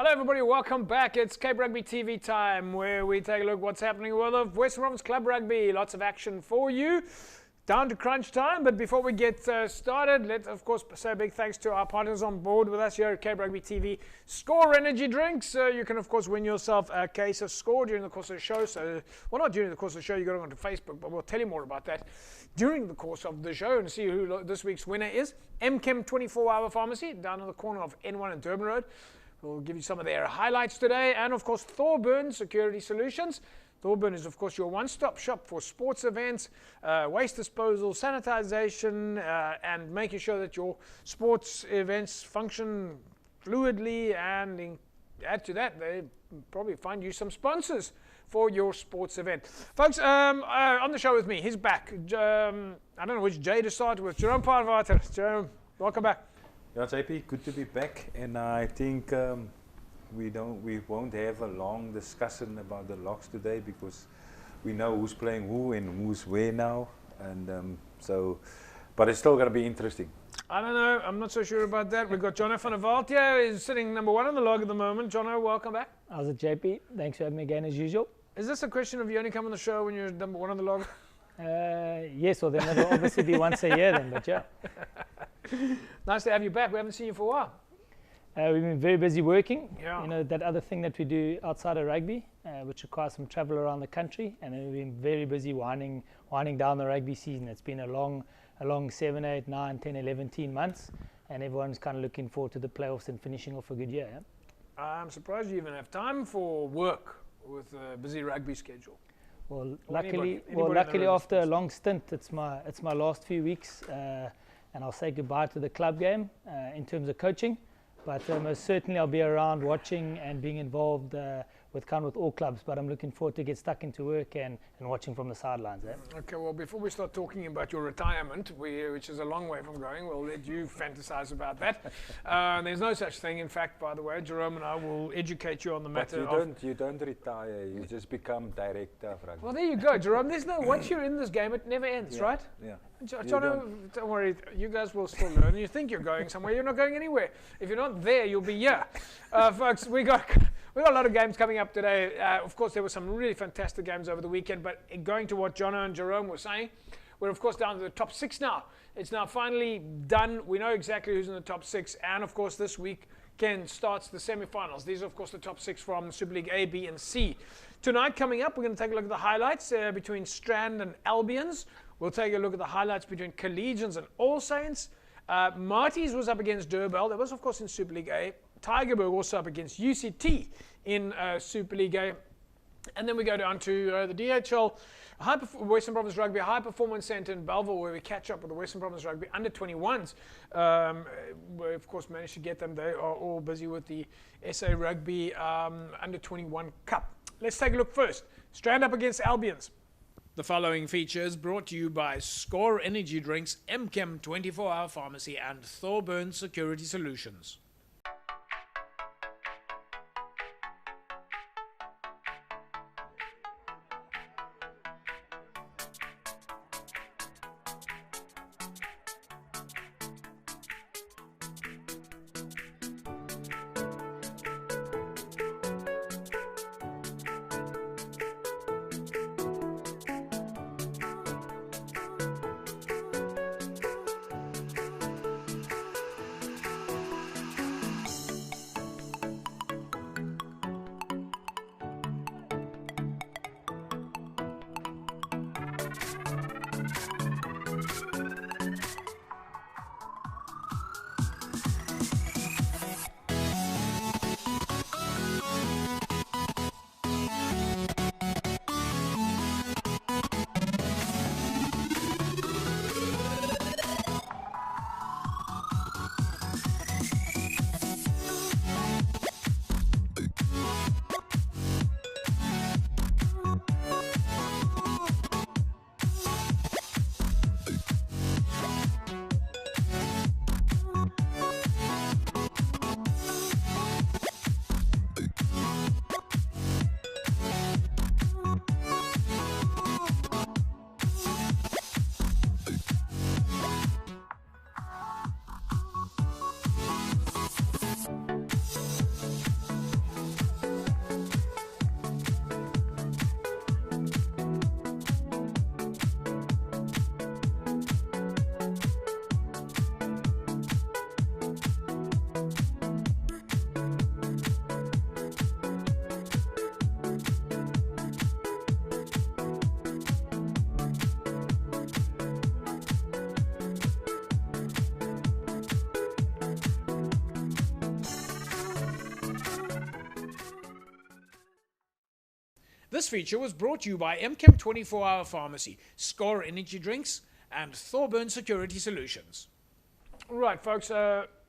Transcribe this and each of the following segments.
Hello everybody, welcome back. It's Cape Rugby TV time, where we take a look at what's happening in the world of Western Province Club Rugby. Lots of action for you. Down to crunch time, but before we get started, let's of course say a big thanks to our partners on board with us here at Cape Rugby TV. Score energy drinks. You can of course win yourself a case of Score during the course of the show. So, well, not during the course of the show, you got to go onto Facebook, but we'll tell you more about that during the course of the show and see who this week's winner is. MChem 24-hour pharmacy down on the corner of N1 and Durban Road. We'll give you some of their highlights today, and of course Thorburn Security Solutions. Thorburn is of course your one-stop shop for sports events, waste disposal, sanitization, and making sure that your sports events function fluidly, and add to that, they probably find you some sponsors for your sports event. Folks, on the show with me, he's back. I don't know which J to start with. Jerome Parvater. Jerome, welcome back. Yeah, JP, good to be back, and I think we won't have a long discussion about the locks today, because we know who's playing who and who's where now, and but it's still going to be interesting. I don't know, I'm not so sure about that. We've got Jono van der Walt here. He's sitting number one on the log at the moment. Jono, welcome back. How's it, JP? Thanks for having me again as usual. Is this a question of you only come on the show when you're number one on the log? Yes, well then it'll obviously be once a year then, but yeah. Nice to have you back. We haven't seen you for a while. We've been very busy working. Yeah. You know, that other thing that we do outside of rugby, which requires some travel around the country, and then we've been very busy winding down the rugby season. It's been a long 7, 8, 9, 10, 11, 10 months, and everyone's kind of looking forward to the playoffs and finishing off a good year. Yeah? I'm surprised you even have time for work with a busy rugby schedule. Well, Or luckily anybody after a long stint, it's my last few weeks, and I'll say goodbye to the club game in terms of coaching. But most certainly I'll be around watching and being involved with all clubs. But I'm looking forward to get stuck into work and watching from the sidelines. Okay, well, before we start talking about your retirement, which is a long way from going, we'll let you fantasize about that. There's no such thing, in fact, by the way. Jerome and I will educate you on the matter. But you don't retire, you just become director of rugby. Well, there you go, Jerome. Once you're in this game, it never ends, right? Yeah. Jono, don't worry, you guys will still learn. You think you're going somewhere, you're not going anywhere. If you're not there, you'll be here. Folks, we got a lot of games coming up today. Of course, there were some really fantastic games over the weekend, but going to what Jono and Jerome were saying, we're of course down to the top 6 now. It's now finally done. We know exactly who's in the top 6, and of course this weekend starts the semi-finals. These are of course the top 6 from Super League A, B, and C. Tonight coming up, we're going to take a look at the highlights between Strand and Albions. We'll take a look at the highlights between Collegians and All Saints. Marty's was up against Durbell. That was, of course, in Super League A. Tygerberg also up against UCT in Super League A. And then we go down to the DHL, Western Province Rugby High Performance Centre in Belleville, where we catch up with the Western Province Rugby under-21s. We, of course, managed to get them. They are all busy with the SA Rugby under-21 Cup. Let's take a look first. Strand up against Albions. The following features brought to you by Score Energy Drinks, MChem 24-hour pharmacy, and Thorburn Security Solutions. This feature was brought to you by MChem 24-Hour Pharmacy, Score Energy Drinks, and Thorburn Security Solutions. All right, folks,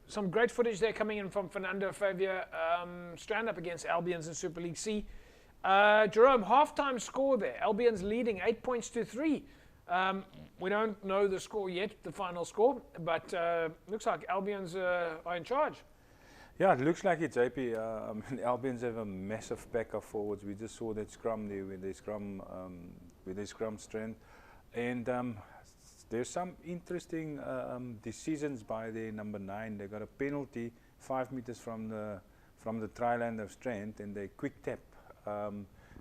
some great footage there coming in from Fernando Favia, Strand up against Albion's in Super League C. Jerome, halftime score there. Albion's leading 8 points to 3. We don't know the score yet, the final score, but looks like Albion's are in charge. Yeah, it looks like it, JP. Albion's have a massive pack of forwards. We just saw that scrum there with their scrum strength, and there's some interesting decisions by their number 9. They got a penalty 5 meters from the try line of strength, and they quick tap.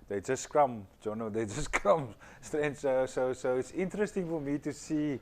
They just scrum, Jono. They just scrum strength. So it's interesting for me to see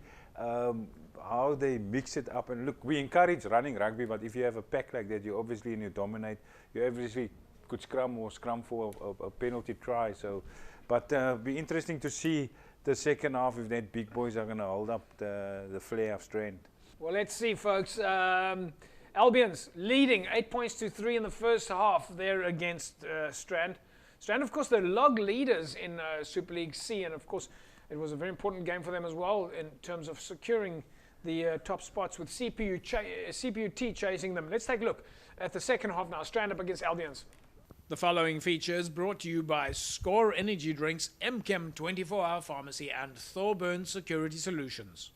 how they mix it up. And look, we encourage running rugby, but if you have a pack like that, you obviously, and you dominate, you obviously could scrum or scrum for a penalty try. So, but be interesting to see the second half if that big boys are going to hold up the flair of strength. Well, let's see, folks. Albion's leading 8 points to 3 in the first half there against Strand. Strand, of course, they're log leaders in Super League C, and of course, it was a very important game for them as well in terms of securing the top spots with CPUT chasing them. Let's take a look at the second half now. Strand up against Albion's. The following feature is brought to you by Score Energy Drinks, MChem 24-Hour Pharmacy, and Thorburn Security Solutions.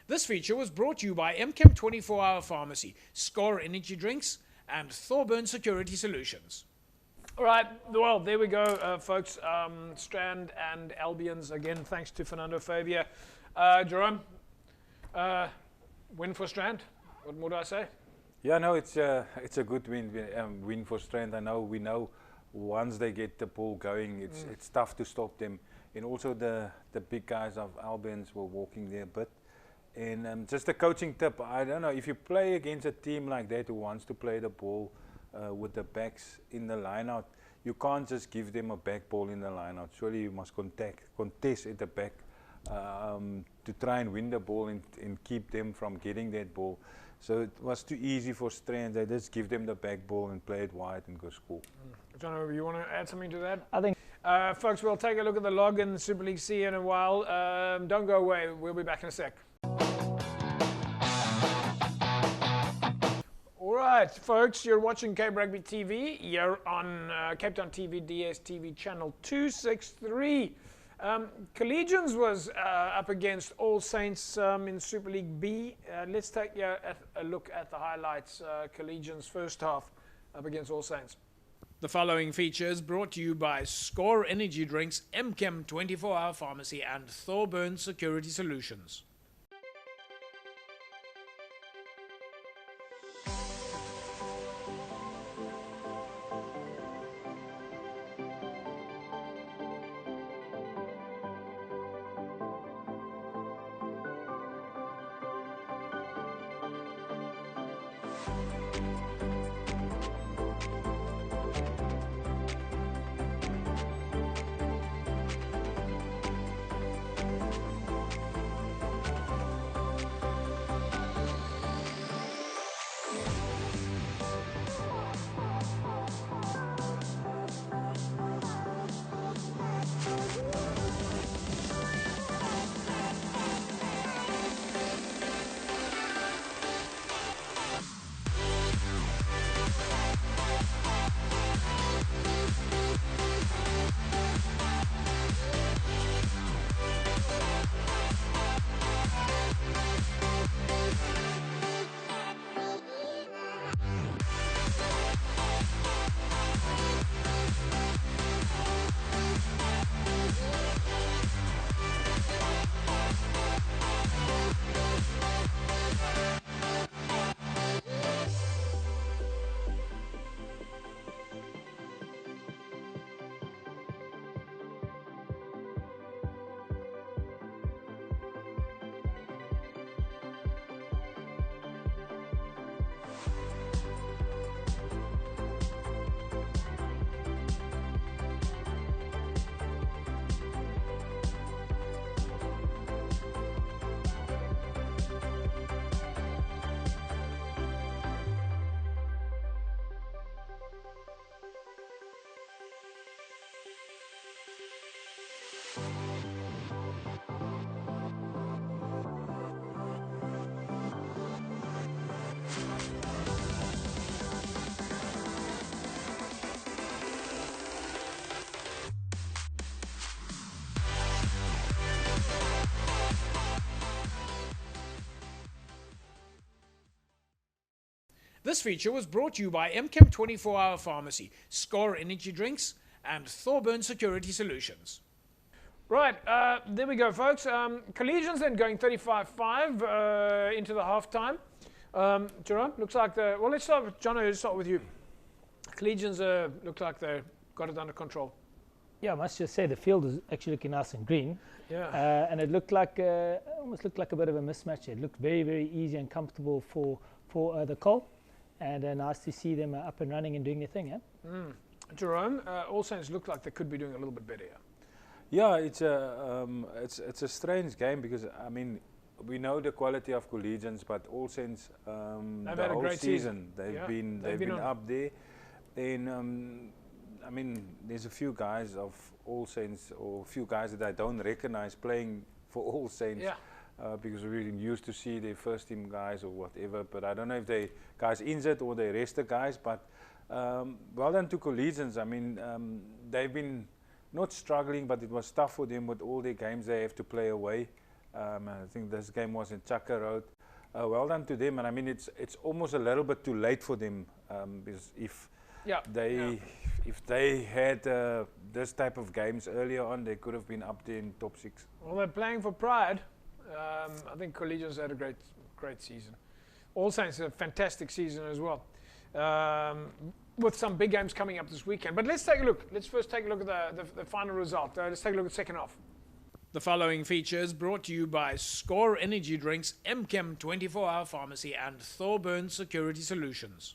This feature was brought to you by MChem 24-Hour Pharmacy, Score Energy Drinks, and Thorburn Security Solutions. All right, well, there we go, folks. Strand and Albion's, again, thanks to Fernando Favia. Jerome, win for Strand. What more do I say? Yeah, no, it's a good win for Strand. We know once they get the ball going, it's tough to stop them. And also the big guys of Albion's were walking there a bit. And just a coaching tip, I don't know, if you play against a team like that who wants to play the ball with the backs in the line-out, you can't just give them a back ball in the line-out. Surely you must contest at the back to try and win the ball and keep them from getting that ball. So it was too easy for Strand. They just give them the back ball and play it wide and go score. John, you want to add something to that? I think, folks, we'll take a look at the log in Super League C in a while. Don't go away. We'll be back in a sec. All right, folks, you're watching Cape Rugby TV. You're on Cape Town TV, DSTV channel 263. Collegians was up against All Saints in Super League B. Let's take a look at the highlights. Collegians first half up against All Saints. The following feature is brought to you by Score Energy Drinks, MChem 24-Hour Pharmacy, and Thorburn Security Solutions. This feature was brought to you by MChem 24-Hour Pharmacy, Score Energy Drinks, and Thorburn Security Solutions. Right, there we go, folks. Collegians then going 35-5 into the halftime. Jerome, looks like well, let's start with Jono. Let's start with you. Collegians look like they've got it under control. Yeah, I must just say the field is actually looking nice and green. Yeah. And it looked like almost looked like a bit of a mismatch. It looked very, very easy and comfortable for the Cole. And nice to see them up and running and doing their thing, yeah? Jerome, All Saints look like they could be doing a little bit better, Yeah, it's a strange game because, I mean, we know the quality of Collegians, but All Saints, They've the had a whole great season, they've been on. up there. And, I mean, there's a few guys of All Saints, or a few guys that I don't recognize playing for All Saints. Yeah. Because we used to see their first team guys or whatever, but I don't know if they guys injured or they rested guys, but well done to Collegians. I mean, they've been not struggling, but it was tough for them with all their games they have to play away. I think this game was in Chaka Road. Well done to them, and I mean, it's almost a little bit too late for them, because if they had this type of games earlier on, they could have been up there in top 6. Well, they're playing for pride. I think Collegians had a great season. All Saints had a fantastic season as well, with some big games coming up this weekend. But let's take a look. Let's first take a look at the final result. Let's take a look at the second half. The following feature is brought to you by Score Energy Drinks, MChem 24-Hour Pharmacy, and Thorburn Security Solutions.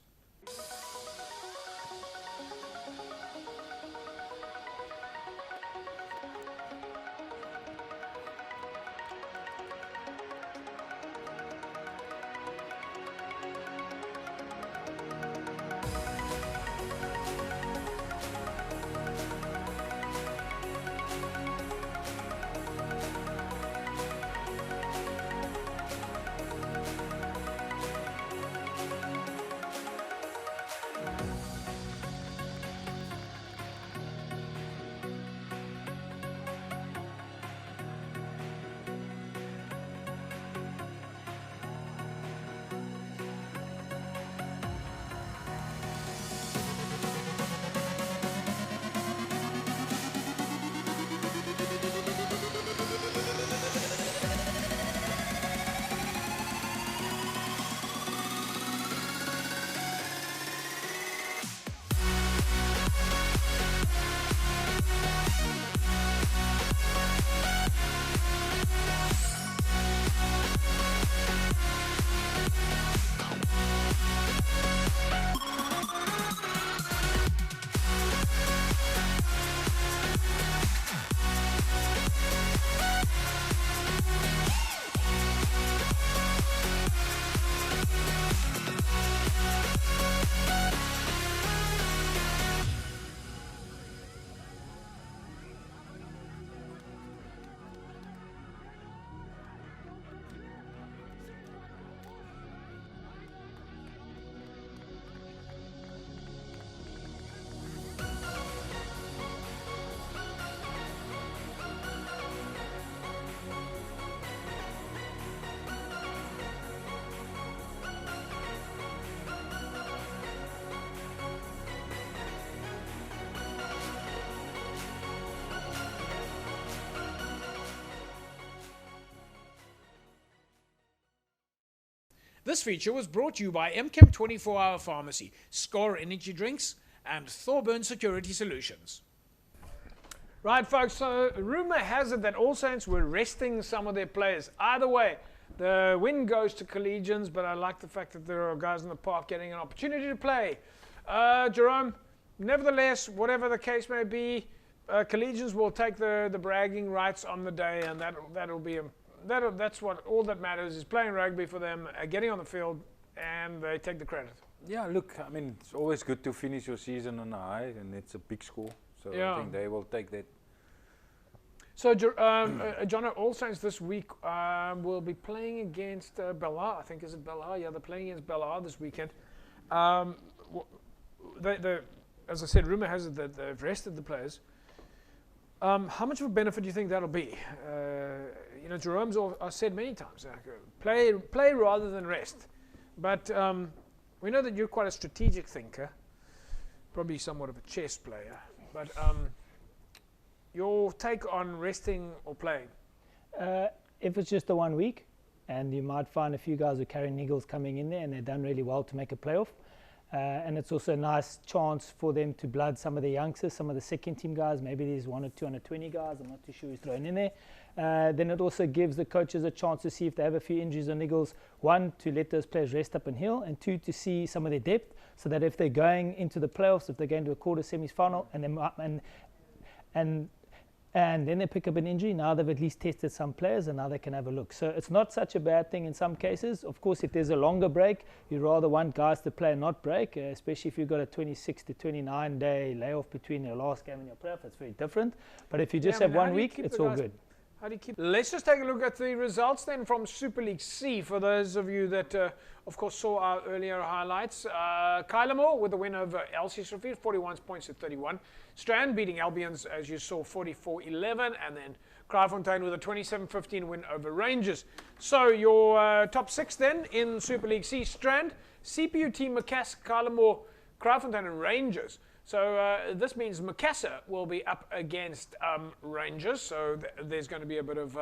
This feature was brought to you by MChem 24-Hour Pharmacy, Score Energy Drinks, and Thorburn Security Solutions. Right, folks, so rumor has it that All Saints were resting some of their players. Either way, the win goes to Collegians, but I like the fact that there are guys in the park getting an opportunity to play. Jerome, nevertheless, whatever the case may be, Collegians will take the bragging rights on the day, and that's what all that matters is playing rugby for them, getting on the field, and they take the credit. Yeah, look, I mean, it's always good to finish your season on a high, and it's a big score, so I think they will take that. So, John, All Saints this week will be playing against Bellagh. I think, is it Bellagh? Yeah, they're playing against Bellagh this weekend. As I said, rumor has it that they've rested the players. How much of a benefit do you think that'll be? Jerome's said many times, play rather than rest. But we know that you're quite a strategic thinker, probably somewhat of a chess player. But your take on resting or playing? If it's just the 1 week, and you might find a few guys who carry niggles coming in there and they've done really well to make a playoff. And it's also a nice chance for them to blood some of the youngsters, some of the second team guys. Maybe there's 1 or 2 under 20 guys. I'm not too sure who's thrown in there. Then it also gives the coaches a chance to see if they have a few injuries or niggles. 1, to let those players rest up and heal. And 2, to see some of their depth, so that if they're going into the playoffs, if they're going to a quarter semi-final, and then they pick up an injury, now they've at least tested some players and now they can have a look. So it's not such a bad thing in some cases. Of course, if there's a longer break, you rather want guys to play and not break, especially if you've got a 26 to 29 day layoff between your last game and your playoff. It's very different. But if you just have 1 week, it's all good. How do you keep? Let's just take a look at the results then from Super League C. For those of you that, of course, saw our earlier highlights. Kylemore with the win over LC Sheffield, 41 points to 31. Strand beating Albions, as you saw, 44-11. And then Kraaifontein with a 27-15 win over Rangers. So your top 6 then in Super League C: Strand, CPUT, Macassar, Kylemore, Kraaifontein and Rangers. So this means Macassar will be up against Rangers, so there's going to be a bit of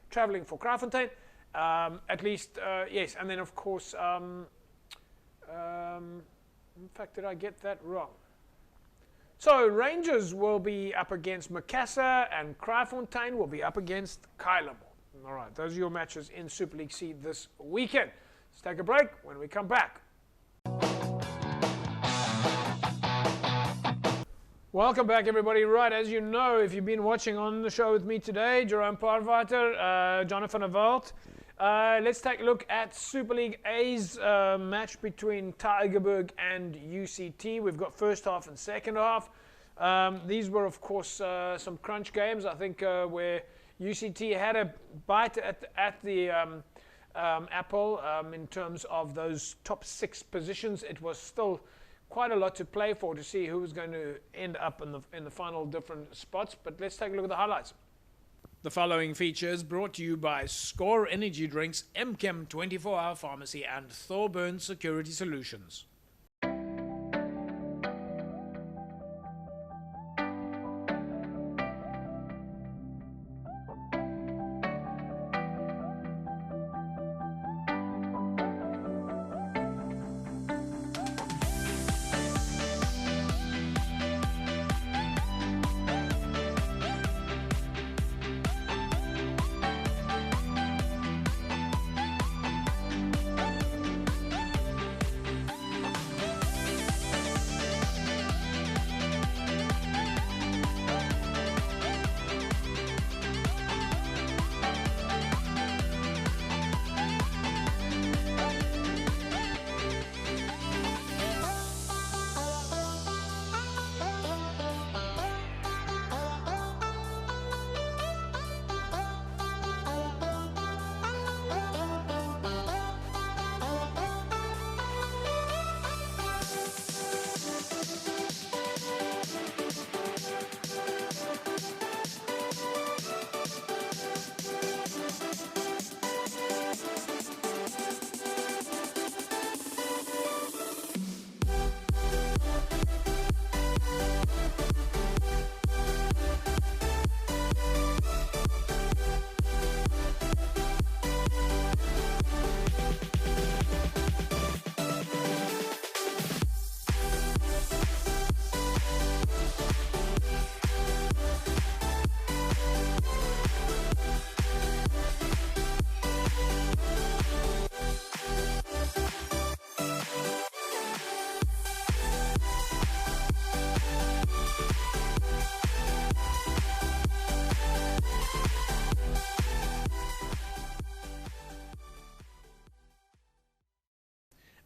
travelling for Kraaifontein, at least, yes. And then, of course, in fact, did I get that wrong? So Rangers will be up against Macassar, and Kraaifontein will be up against Kylemore. All right, those are your matches in Super League C this weekend. Let's take a break. When we come back, welcome back, everybody. Right, as you know, if you've been watching on the show with me today, Jerome Parvater, Jonathan Avalt, let's take a look at Super League A's match between Tygerberg and UCT. We've got first half and second half. These were, of course, some crunch games, I think, where UCT had a bite at the apple in terms of those top 6 positions. It was still quite a lot to play for to see who was going to end up in the final different spots. But let's take a look at the highlights. The following feature is brought to you by Score Energy Drinks, MChem 24-Hour Pharmacy, and Thorburn Security Solutions.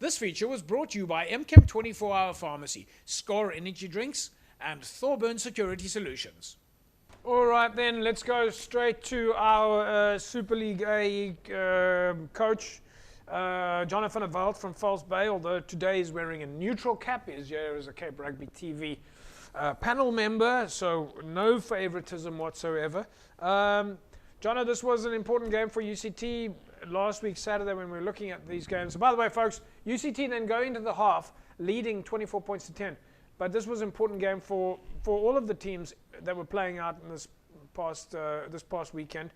This feature was brought to you by MChem 24-Hour Pharmacy, Score Energy Drinks, and Thorburn Security Solutions. All right, then, let's go straight to our Super League A coach, Jonathan Avalt from False Bay, although today he's wearing a neutral cap. He's here as a Cape Rugby TV panel member, so no favoritism whatsoever. Jono, this was an important game for UCT last week, Saturday, when we were looking at these games. So by the way, folks, UCT then go into the half leading 24 points to 10. But this was an important game for all of the teams that were playing out in this past weekend.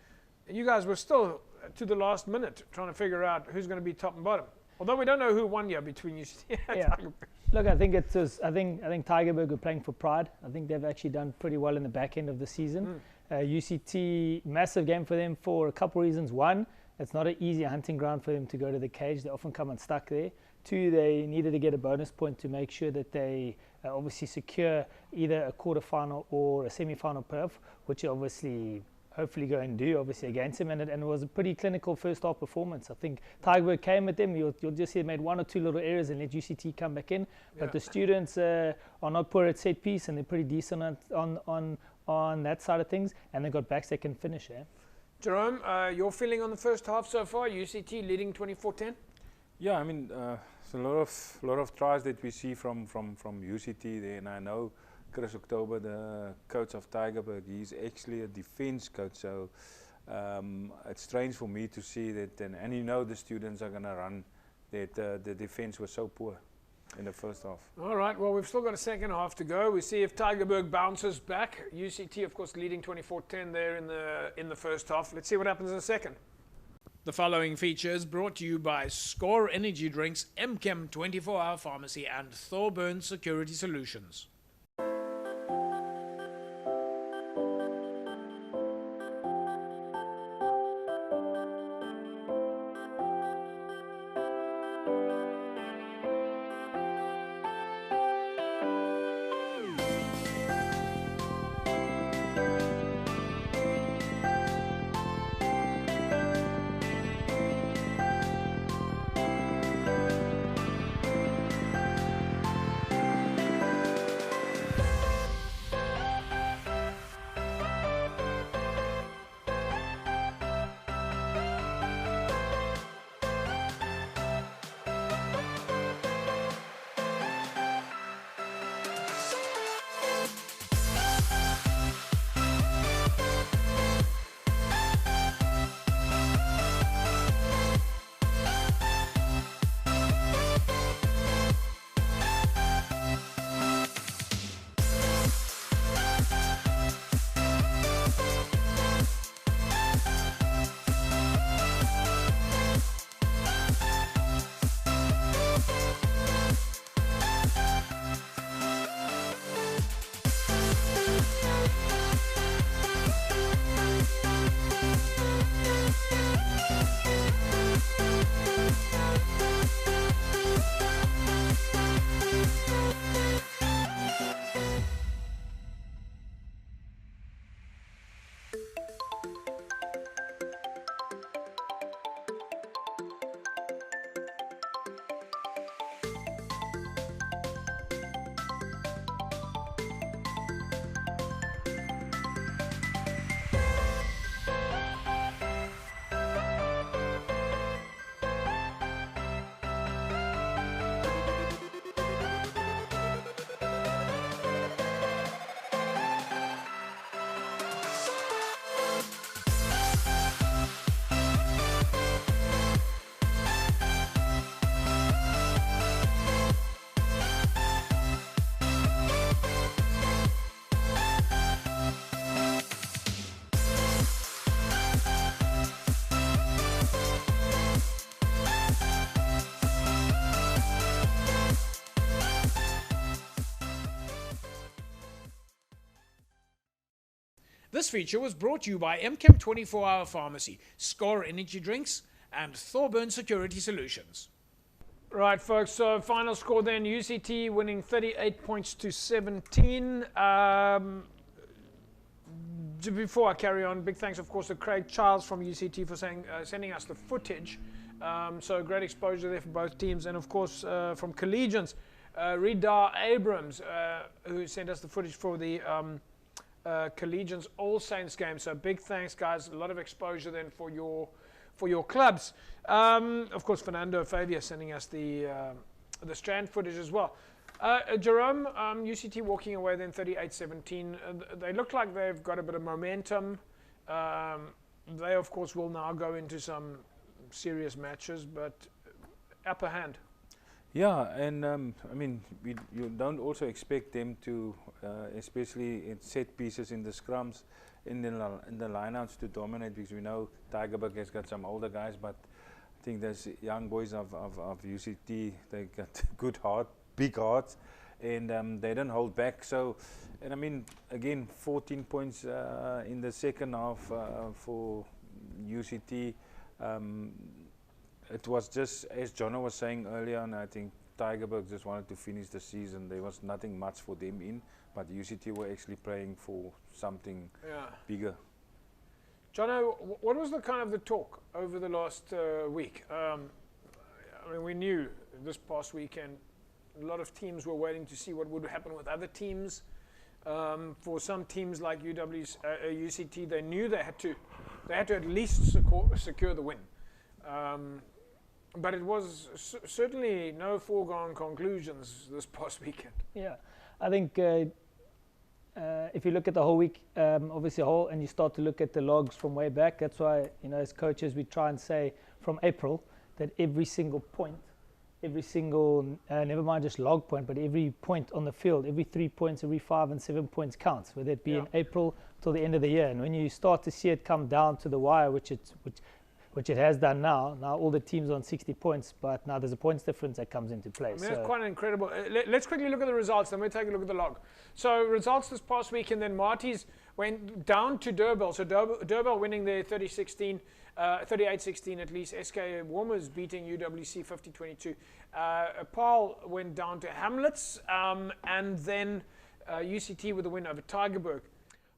You guys were still to the last minute trying to figure out who's going to be top and bottom. Although we don't know who won yet between UCT and Tigerberg. Look, I think I think Tigerberg were playing for pride. I think they've actually done pretty well in the back end of the season. UCT, massive game for them for a couple of reasons. One, it's not an easy hunting ground for them to go to the cage. They often come unstuck there. Two, they needed to get a bonus point to make sure that they obviously secure either a quarterfinal or a semi-final playoff, which obviously hopefully go and do obviously against them, and it was a pretty clinical first half performance. I think Tigerberg came at them. You'll just see they made one or two little errors and let UCT come back in, but the students are not poor at set piece, and they're pretty decent on that side of things, and they got backs they can finish. Jerome, your feeling on the first half so far? UCT leading 24-10. Yeah, I mean, it's a lot of tries that we see from UCT there, and I know Chris October, the coach of Tigerberg, he's actually a defense coach, so it's strange for me to see that, and you know the students are going to run, that the defense was so poor in the first half. All right, well, we've still got a second half to go. We see if Tigerberg bounces back. UCT, of course, leading 24-10 there in the first half. Let's see what happens in the second. The following feature is brought to you by Score Energy Drinks, MChem 24-Hour Pharmacy, and Thorburn Security Solutions. This feature was brought to you by MChem 24-Hour Pharmacy, Score Energy Drinks, and Thorburn Security Solutions. Right, folks, so final score then, UCT winning 38 points to 17. Before I carry on, big thanks, of course, to Craig Childs from UCT for sending us the footage So great exposure there for both teams. And of course, from Collegians, Ridar Abrams, who sent us the footage for the Collegians All Saints game. So big thanks, guys. A lot of exposure then for your clubs. Of course, Fernando Fabia sending us the Strand footage as well. Jerome, UCT walking away then 38-17. They look like they've got a bit of momentum. They, of course, will now go into some serious matches, but upper hand. Yeah, and I mean, you don't also expect them to, especially in set pieces in the scrums, in the lineouts to dominate, because we know Tigerberg has got some older guys, but I think those young boys of UCT, they got good heart, big hearts, and they don't hold back. So, and I mean, again, 14 points in the second half for UCT. It was just, as Jono was saying earlier, and I think Tigerberg just wanted to finish the season. There was nothing much for them in, but UCT were actually playing for something bigger. Jono, what was the kind of the talk over the last week? I mean, we knew this past weekend a lot of teams were waiting to see what would happen with other teams. For some teams like UCT, they knew they had to at least secure the win. But it was certainly no foregone conclusions this past weekend. Yeah, I think if you look at the whole week, obviously and you start to look at the logs from way back, that's why, you know, as coaches we try and say from April that every single point, never mind just log point, but every point on the field, every 3 points, every 5 and 7 points counts, whether it be in April till the end of the year. And when you start to see it come down to the wire, which it has done now all the teams are on 60 points, but now there's a points difference that comes into play. I mean, that's quite incredible. Let's quickly look at the results, then we'll take a look at the log. So results this past week, and then Marty's went down to Durban. So Durban winning their 38-16 at least. SK Warmers beating UWC 50-22. Paarl went down to Hamlets, and then UCT with a win over Tigerberg.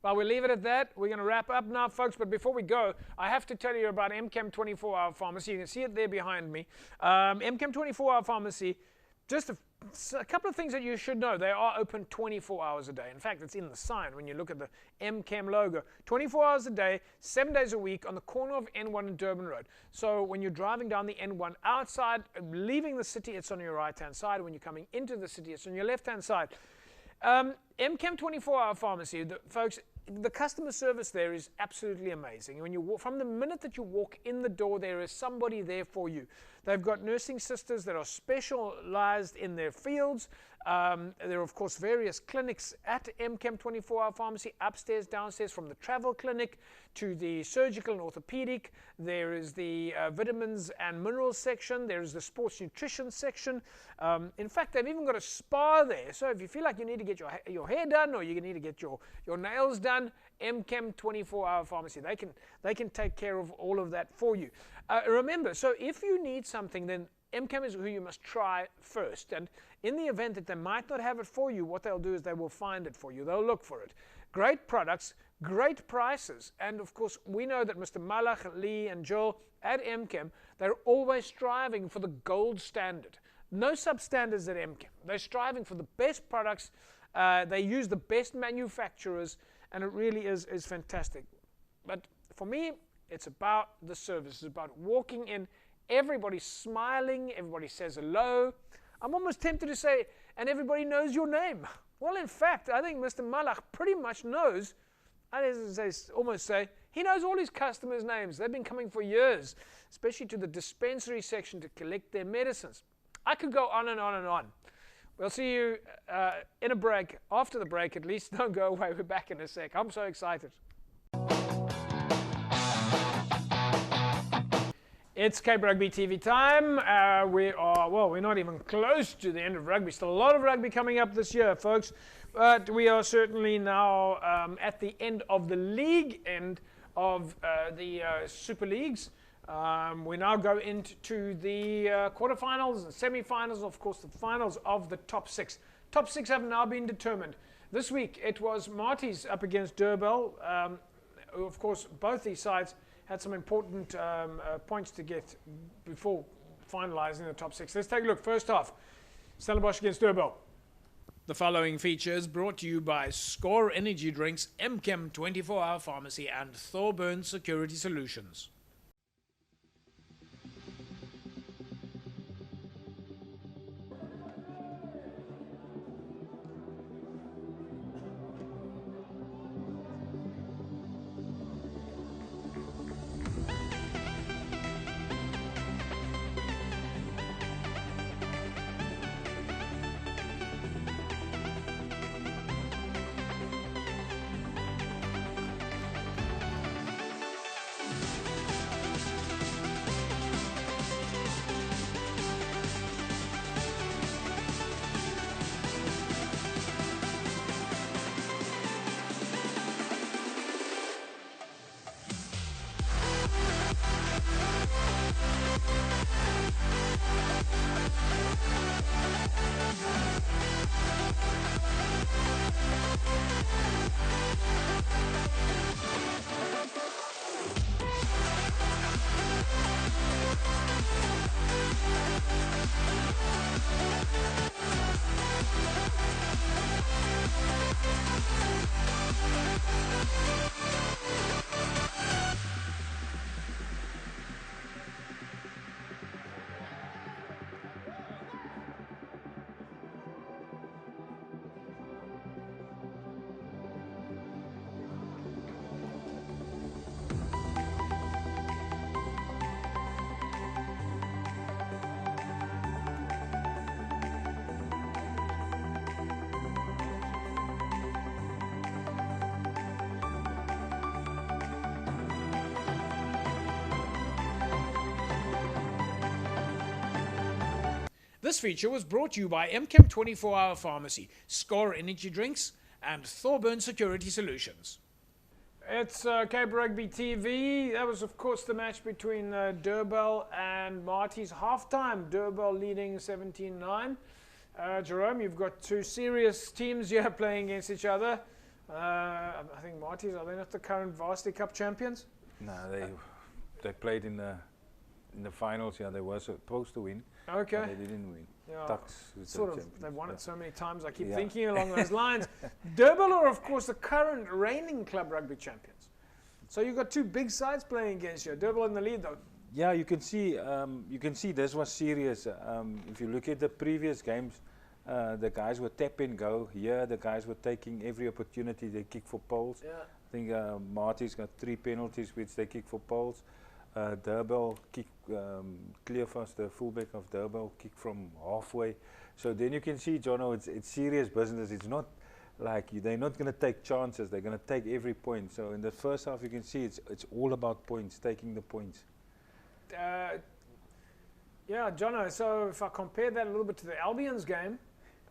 Well, we'll leave it at that. We're going to wrap up now, folks. But before we go, I have to tell you about MChem 24-Hour Pharmacy. You can see it there behind me. MChem 24-Hour Pharmacy, just a couple of things that you should know. They are open 24 hours a day. In fact, it's in the sign when you look at the MChem logo. 24 hours a day, 7 days a week on the corner of N1 and Durban Road. So when you're driving down the N1 outside, leaving the city, it's on your right-hand side. When you're coming into the city, it's on your left-hand side. MChem 24-Hour Pharmacy, folks, the customer service there is absolutely amazing. When you from the minute that you walk in the door, there is somebody there for you. They've got nursing sisters that are specialized in their fields. There are, of course, various clinics at MChem 24-Hour Pharmacy, upstairs, downstairs, from the travel clinic to the surgical and orthopedic. There is the vitamins and minerals section. There is the sports nutrition section. In fact, they've even got a spa there. So if you feel like you need to get your hair done, or you need to get your nails done, MChem 24-Hour Pharmacy, they can take care of all of that for you. Remember, so if you need something, then MChem is who you must try first. And in the event that they might not have it for you, what they'll do is they will find it for you. They'll look for it. Great products, great prices. And of course, we know that Mr. Malach, Lee, and Joel at MChem, they're always striving for the gold standard. No substandards at MChem. They're striving for the best products. They use the best manufacturers, and it really is fantastic. But for me, it's about the service. It's about walking in, everybody's smiling, everybody says hello. I'm almost tempted to say, and everybody knows your name. Well, in fact, I think Mr. Malach pretty much knows, I almost say, he knows all his customers' names. They've been coming for years, especially to the dispensary section to collect their medicines. I could go on and on and on. We'll see you in a break, after the break at least. Don't go away, we're back in a sec. I'm so excited. It's Cape Rugby TV time. We're not even close to the end of rugby. Still a lot of rugby coming up this year, folks. But we are certainly now at the end of the league, end of the Super Leagues. We now go into the quarterfinals and semi-finals, of course, the finals of the top six. Top six have now been determined. This week, it was Marty's up against Durban. Of course, both these sides had some important points to get before finalising the top 6. Let's take a look. First off, Stellenbosch against Durban. The following feature is brought to you by Score Energy Drinks, MChem 24-hour Pharmacy and Thorburn Security Solutions. This feature was brought to you by MChem 24-hour Pharmacy, Score Energy Drinks, and Thorburn Security Solutions. It's Cape Rugby TV. That was, of course, the match between Durban and Marty's halftime. Durban leading 17-9. Jerome, you've got two serious teams here playing against each other. I think Marty's, are they not the current Varsity Cup champions? No, they played in the finals. Yeah, they were supposed to win. Okay. But they didn't win. Yeah. Tuks, Sort of. They've won it so many times. I keep thinking along those lines. Durban are, of course, the current reigning club rugby champions. So you've got two big sides playing against you. Durban in the lead, though. Yeah, you can see this was serious. If you look at the previous games, the guys were tap and go. Here, the guys were taking every opportunity they kick for poles. Yeah. I think Marty's got 3 penalties which they kick for poles. Durban kick, Cleophas, the fullback of Durban, kick from halfway. So then you can see, Jono, it's serious business. It's not like they're not going to take chances. They're going to take every point. So in the first half, you can see it's all about points, taking the points. Yeah, Jono, so if I compare that a little bit to the Albion's game,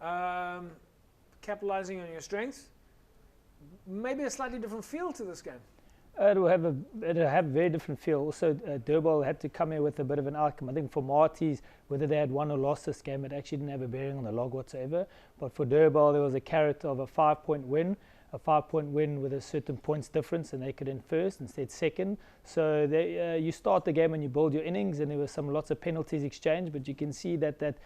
capitalising on your strengths, maybe a slightly different feel to this game. It'll have a very different feel. Also, Durban had to come here with a bit of an outcome. I think for Marty's, whether they had won or lost this game, it actually didn't have a bearing on the log whatsoever. But for Durban, there was a carrot of a 5-point win. A 5-point win with a certain points difference, and they could end first instead second. So you start the game and you build your innings, and there were lots of penalties exchanged, but you can see that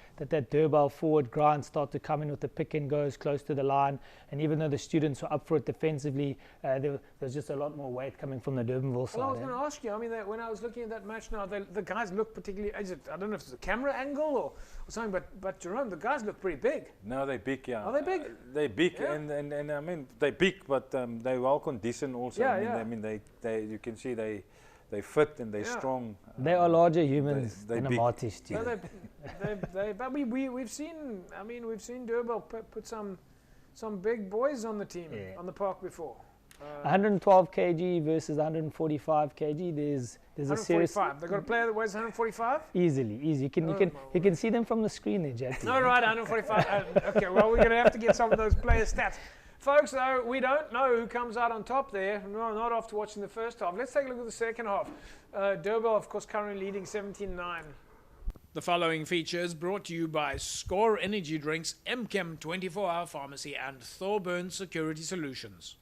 Durban forward grind start to come in with the pick and goes close to the line. And even though the students were up for it defensively, there was just a lot more weight coming from the Durbanville side. Well, I was going to ask you. I mean, when I was looking at that match now, the guys look particularly. I don't know if it's a camera angle or something, but Jerome, the guys look pretty big. No, they're big. Yeah. Are they big? They're big, Yeah. and I mean they big, but they're well conditioned also. Yeah, I mean, they you can see they fit and they're strong. They are larger humans they're than a big. Marty No, student. but we've seen. I mean, we've seen Durban put some big boys on the team on the park before. 112 kg versus 145 kg. There's a serious 145. They've got a player that weighs 145. easy. You can see them from the screen there, Jack. No, right, 145. Okay, well, we're going to have to get some of those player stats. Folks, though, we don't know who comes out on top there. No, not after watching the first half. Let's take a look at the second half. Durban, of course, currently leading 17-9. The following feature is brought to you by Score Energy Drinks, MChem 24-hour Pharmacy, and Thorburn Security Solutions.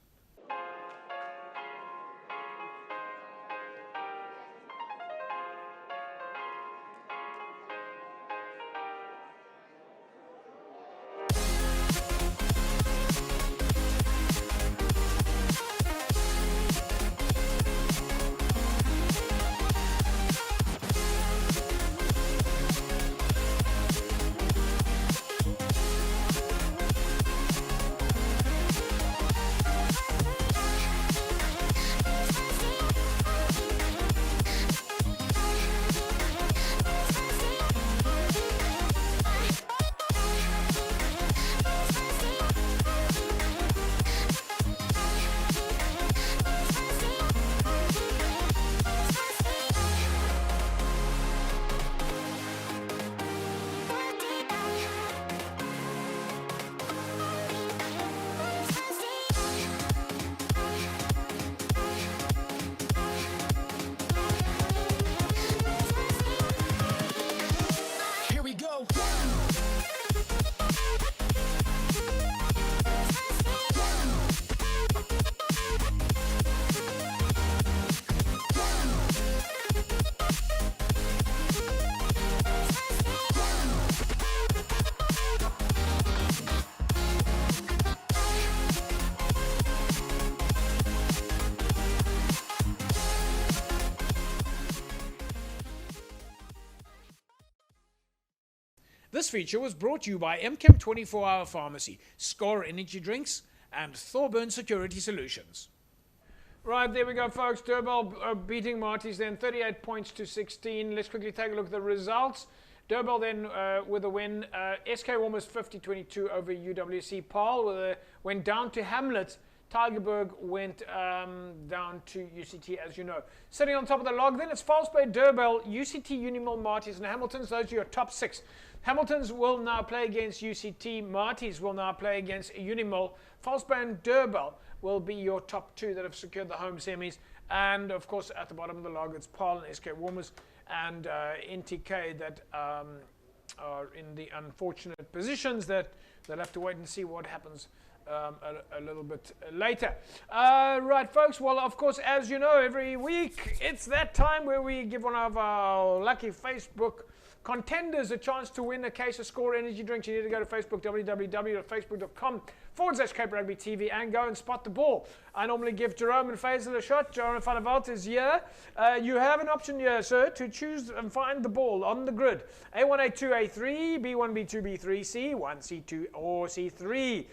This feature was brought to you by MChem 24-Hour Pharmacy, Score Energy Drinks, and Thorburn Security Solutions. Right, there we go, folks. Durban beating Marties then 38 points to 16. Let's quickly take a look at the results. Durban then with a win. SK almost 50-22 over UWC. Paarl went down to Hamlet. Tygerberg went down to UCT, as you know. Sitting on top of the log then, it's False Bay, Durban, UCT, Unimil, Marties, and Hamiltons. Those are your top 6. Hamiltons will now play against UCT. Marties will now play against Unimil. False Bay and Durban will be your top 2 that have secured the home semis. And, of course, at the bottom of the log, it's Paarl and SK Warmers and NTK that are in the unfortunate positions that they'll have to wait and see what happens a little bit later. Right, folks, well, of course, as you know, every week it's that time where we give one of our lucky Facebook contenders a chance to win a case of Score Energy Drinks. You need to go to Facebook, www.facebook.com/Cape Rugby TV, and go and spot the ball. I normally give Jerome and Faisal a shot. Jerome van der Walt is here. You have an option here, sir, to choose and find the ball on the grid. A1, A2, A3, B1, B2, B3, C1, C2, or C3.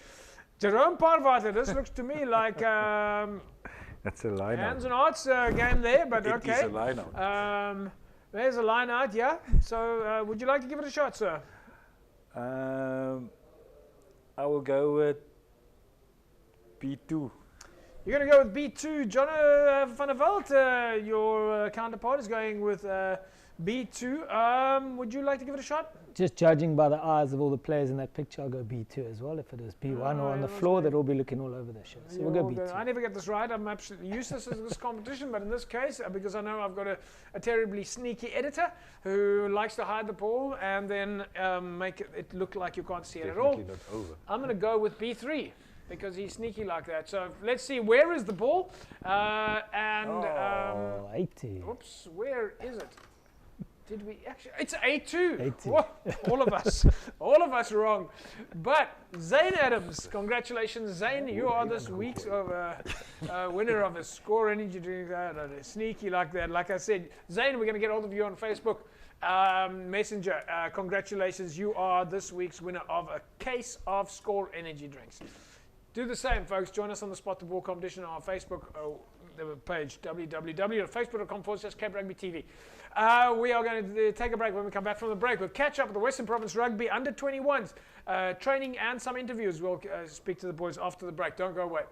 Jerome Parvater, this looks to me like That's a line hands out. and hearts game there, but It okay. is a line out. There's a line out, yeah. So would you like to give it a shot, sir? I will go with B2. You're going to go with B2. Jono van der Walt, your counterpart, is going with B2. Would you like to give it a shot? Just judging by the eyes of all the players in that picture, I'll go B2 as well. If it is B1 or on the floor, they'll all be looking all over the shit. So we'll go B2. I never get this right. I'm absolutely useless in this competition, but in this case, because I know I've got a terribly sneaky editor who likes to hide the ball and then make it look like you can't see it at all. Definitely not over. I'm going to go with B3 because he's sneaky like that. So let's see, where is the ball? 80. Oops, where is it? Did we actually? It's A2. A2. Whoa, all of us wrong. But Zane Adams, congratulations, Zane. You are this week's winner of a Score Energy Drink. Sneaky like that. Like I said, Zane, we're going to get hold of you on Facebook Messenger. Congratulations, you are this week's winner of a case of Score Energy Drinks. Do the same, folks. Join us on the Spot the Ball competition on our Facebook page, www.facebook.com/Cape Rugby TV. We are going to take a break. When we come back from the break, we'll catch up with the Western Province Rugby under-21s, training and some interviews. We'll speak to the boys after the break. Don't go away.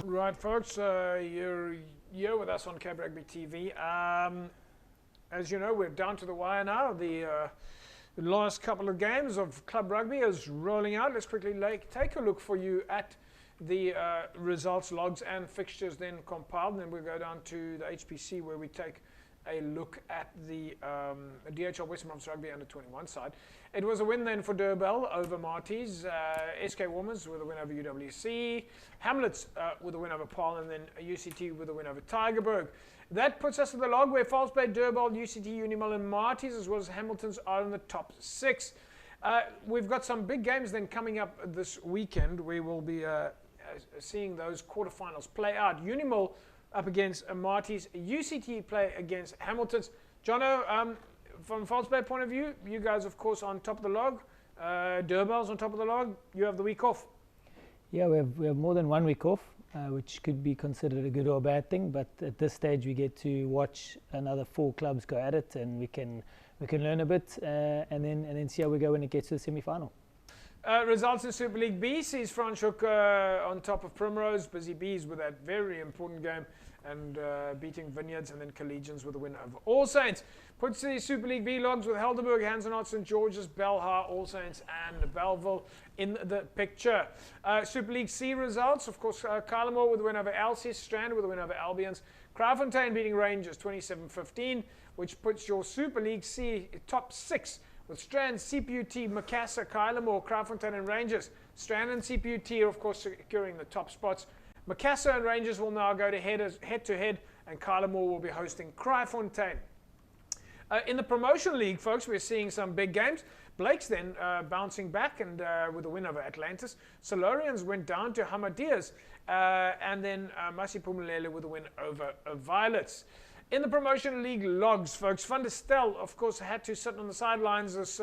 Right, folks, you're here with us on Cape Rugby TV. As you know, we're down to the wire now. The last couple of games of club rugby is rolling out. Let's quickly take a look for you at the results, logs and fixtures then compiled. And then we'll go down to the HPC where we take a look at the DHL Western Province Rugby under-21 side. It was a win then for Durban over Marties, SK Warmers with a win over UWC, Hamlets with a win over Paarl, and then UCT with a win over Tygerberg. That puts us in the log where False Bay, Durban, UCT, Unimil and Marties as well as Hamiltons are in the top 6. We've got some big games then coming up this weekend. We will be seeing those quarterfinals play out. Unimil up against Marties, UCT play against Hamiltons. Jono, from False Bay point of view, you guys of course on top of the log. Durban's on top of the log. You have the week off. Yeah, we have more than 1 week off, which could be considered a good or a bad thing. But at this stage, we get to watch another 4 clubs go at it, and we can learn a bit, and then see how we go when it gets to the semi-final. Results in Super League B sees Franschhoek on top of Primrose. Busy Bees with that very important game and beating Vineyards, and then Collegians with a win over All Saints. Puts the Super League B logs with Helderberg, Hansenot, St George's, Belhar, All Saints and Belleville in the picture. Super League C results, of course, Kylemore with a win over Alces, Strand with a win over Albions, Kraaifontein beating Rangers 27-15, which puts your Super League C top 6 with Strand, CPUT, Macassar, Kylemore, Kraaifontein and Rangers. Strand and CPUT are of course securing the top spots. Macassar and Rangers will now go to head-to-head, and Kylemore will be hosting Kraaifontein. In the promotion league, folks, we're seeing some big games. Blake's then bouncing back and with a win over Atlantis. Solarians went down to Hamadias, and then Masi Pumelele with a win over Violets. In the Promotion League logs, folks, Van der Stel, of course, had to sit on the sidelines this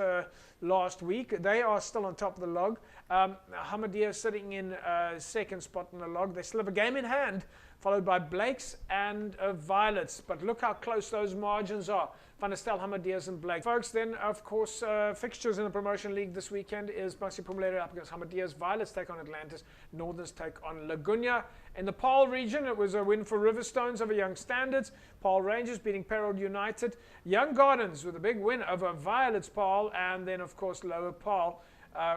last week. They are still on top of the log. Hamadia sitting in second spot in the log. They still have a game in hand, followed by Blake's and Violets. But look how close those margins are. Van der Stel, Hamadias and Blake. Folks, then, of course, fixtures in the Promotion League this weekend is Maxi Pumulere up against Hamadias. Violets take on Atlantis. Northerns take on Laguna. In the Paarl region, it was a win for Riverstones over Young Standards. Paarl Rangers beating Peril United. Young Gardens with a big win over Violets Paarl. And then, of course, Lower Paarl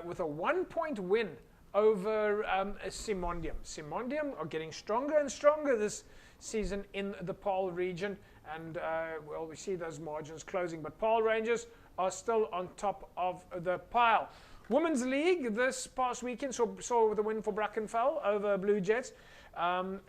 with a 1-point win over Simondium. Simondium are getting stronger and stronger this season in the Paarl region. And, well, we see those margins closing. But Paarl Rangers are still on top of the pile. Women's League this past weekend saw the win for Brackenfell over Blue Jets. And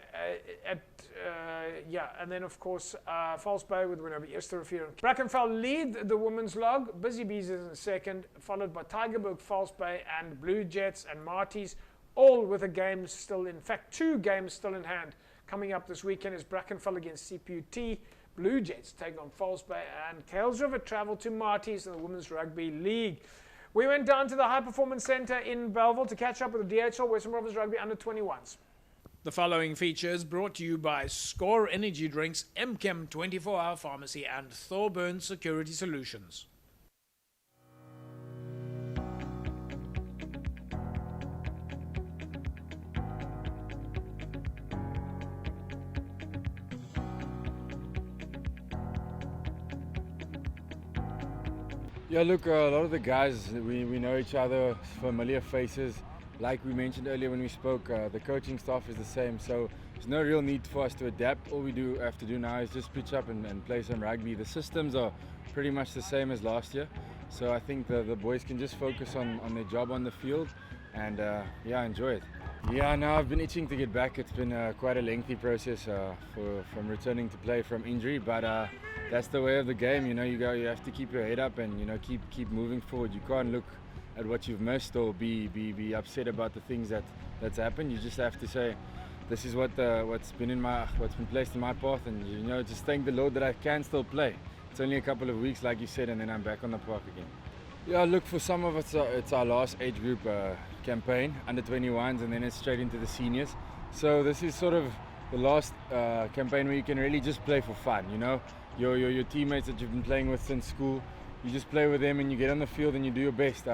then, of course, False Bay with the win over Esterrivier. Brackenfell lead the women's log. Busy Bees is in second, followed by Tygerberg, False Bay, and Blue Jets and Marties, all with a game still, in fact, 2 games still in hand. Coming up this weekend is Brackenfell against CPUT. Blue Jets take on False Bay, and Kales River travel to Marties in the Women's Rugby League. We went down to the High Performance Centre in Belleville to catch up with the DHL Western Province Rugby Under-21s. The following features brought to you by Score Energy Drinks, MChem 24-Hour Pharmacy, and Thorburn Security Solutions. Yeah, look, a lot of the guys, we know each other, familiar faces. Like we mentioned earlier when we spoke, the coaching staff is the same, so there's no real need for us to adapt. All we have to do now is just pitch up and play some rugby. The systems are pretty much the same as last year, so I think the boys can just focus on their job on the field and enjoy it. Yeah, no, I've been itching to get back. It's been quite a lengthy process from returning to play from injury, but that's the way of the game. You know, you have to keep your head up and keep moving forward. You can't look at what you've missed or be upset about the things that's happened. You just have to say, this is what's been placed in my path, and just thank the Lord that I can still play. It's only a couple of weeks, like you said, and then I'm back on the park again. Yeah, look, for some of us, it's our last age group campaign, under-21s, and then it's straight into the seniors. So this is sort of the last campaign where you can really just play for fun. Your teammates that you've been playing with since school, you just play with them and you get on the field and you do your best.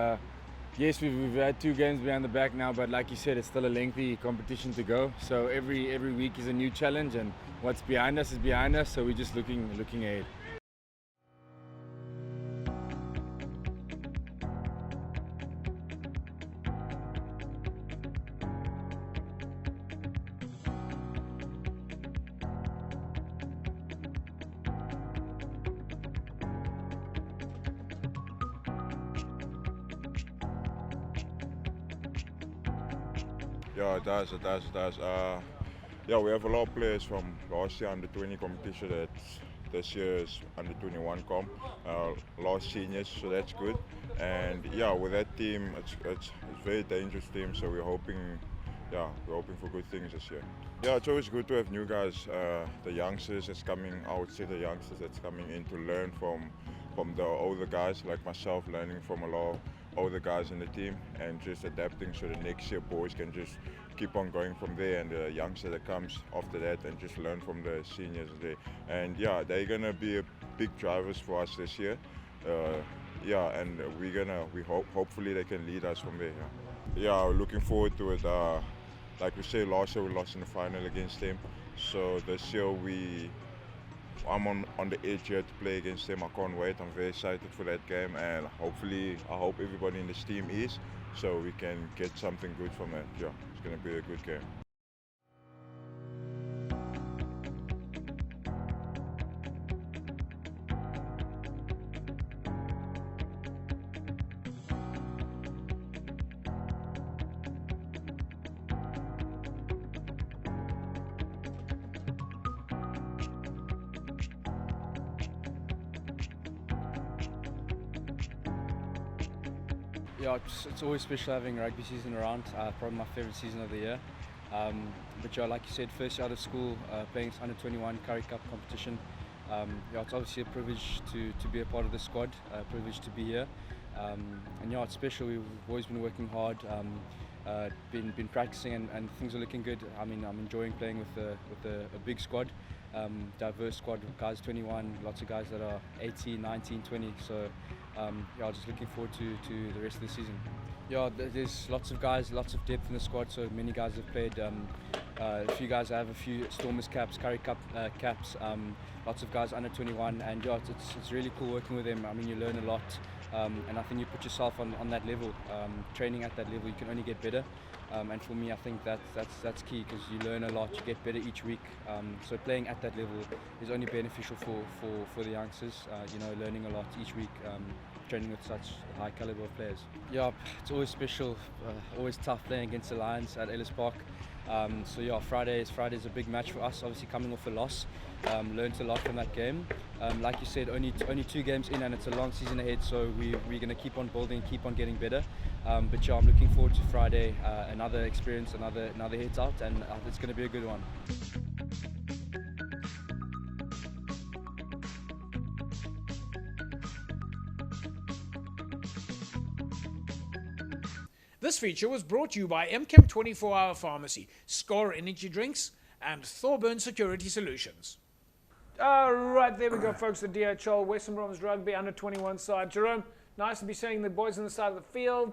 Yes, we've had 2 games behind the back now, but like you said, it's still a lengthy competition to go. So every week is a new challenge, and what's behind us is behind us. So we're just looking ahead. Yeah, it does. We have a lot of players from last year under 20 competition that this year is under 21 comp. Last seniors, so that's good. And yeah, with that team, it's a very dangerous team. So we're hoping for good things this year. Yeah, it's always good to have new guys. The youngsters that's coming, I would say the youngsters that's coming in to learn from the older guys like myself, learning from a lot of older guys in the team and just adapting so the next year boys can just keep on going from there, and the youngster that comes after that and just learn from the seniors there. And yeah, they're gonna be big drivers for us this year. And we hopefully they can lead us from there. Yeah, we're looking forward to it. Like we say, last year we lost in the final against them. So this year I'm on the edge here to play against them. I can't wait. I'm very excited for that game, and I hope everybody in this team is, so we can get something good from it. Yeah, it's going to be a good game. Yeah, it's always special having rugby season around, probably my favourite season of the year. But yeah, like you said, first year out of school, playing under 21 Currie Cup competition, Yeah, it's obviously a privilege to be a part of the squad, a privilege to be here. And yeah, it's special. We've always been working hard, been practicing, and things are looking good. I mean, I'm enjoying playing with a big squad, diverse squad of guys 21, lots of guys that are 18, 19, 20. So yeah, just looking forward to the rest of the season. Yeah, there's lots of guys, lots of depth in the squad. So many guys have played. A few guys have a few Stormers caps, Curry Cup caps. Lots of guys under 21, and yeah, it's really cool working with them. I mean, you learn a lot. And I think you put yourself on that level, training at that level, you can only get better. And for me, I think that's key, because you learn a lot, you get better each week. So playing at that level is only beneficial for the youngsters. You know, learning a lot each week, training with such high caliber of players. Yeah, it's always special, always tough playing against the Lions at Ellis Park. So yeah, Friday's a big match for us. Obviously coming off a loss, learned a lot from that game. Like you said, only 2 games in, and it's a long season ahead. So we're going to keep on building, keep on getting better. But yeah, I'm looking forward to Friday. Another experience, another heads out, and it's going to be a good one. This feature was brought to you by MChem 24-Hour Pharmacy, Score Energy Drinks, and Thorburn Security Solutions. All right, there we go, folks. The DHL Western Bromwich Rugby under 21 side. Jerome, nice to be seeing the boys on the side of the field.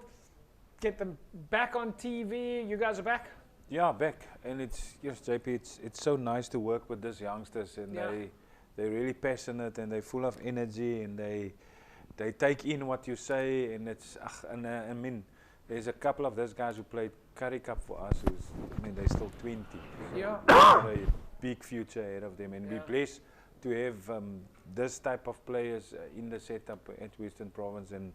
Get them back on TV. You guys are back? Yeah, back. And it's, yes, JP, it's so nice to work with these youngsters, and they're really passionate, and they're full of energy, and they take in what you say, and it's, I mean, there's a couple of those guys who played Curry Cup for us, they're still 20. Yeah. A big future ahead of them, and we're blessed to have this type of players in the setup at Western Province, and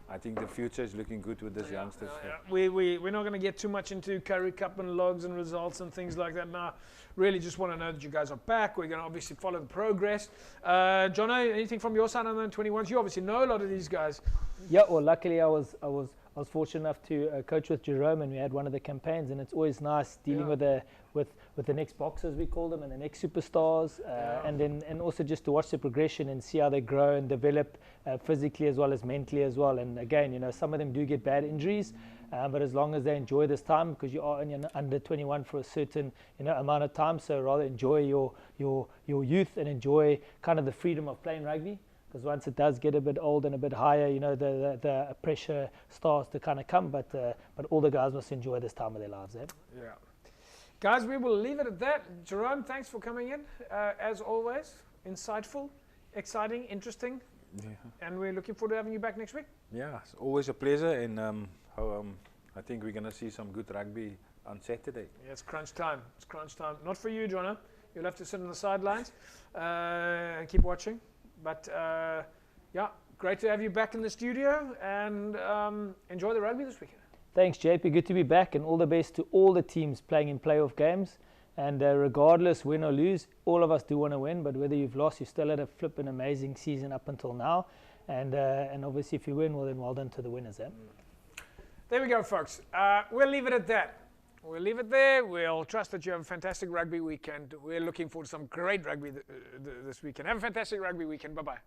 I think the future is looking good with these youngsters. We're not going to get too much into Curry Cup and logs and results and things like that now. Really just want to know that you guys are back. We're going to obviously follow the progress. Jono, anything from your side on the 21s? You obviously know a lot of these guys. Yeah, well, luckily I was fortunate enough to coach with Jerome, and we had one of the campaigns, and it's always nice dealing with the next boxers, we call them, and the next superstars, and also just to watch the progression and see how they grow and develop physically as well as mentally as well. And again, you know, some of them do get bad injuries, but as long as they enjoy this time, because you are only under 21 for a certain amount of time, so rather enjoy your youth and enjoy kind of the freedom of playing rugby. Because once it does get a bit old and a bit higher, the pressure starts to kind of come. But all the guys must enjoy this time of their lives. Yeah. Guys, we will leave it at that. Jerome, thanks for coming in. As always, insightful, exciting, interesting. Yeah. And we're looking forward to having you back next week. Yeah, it's always a pleasure. And I think we're going to see some good rugby on Saturday. Yeah, it's crunch time. It's crunch time. Not for you, Jono. You'll have to sit on the sidelines and keep watching. But yeah, great to have you back in the studio, and enjoy the rugby this weekend. Thanks, JP. Good to be back, and all the best to all the teams playing in playoff games. And regardless, win or lose, all of us do want to win. But whether you've lost, you still had a flippin' amazing season up until now. And obviously, if you win, well, then well done to the winners. There we go, folks. We'll leave it at that. We'll leave it there. We'll trust that you have a fantastic rugby weekend. We're looking forward to some great rugby this weekend. Have a fantastic rugby weekend. Bye-bye.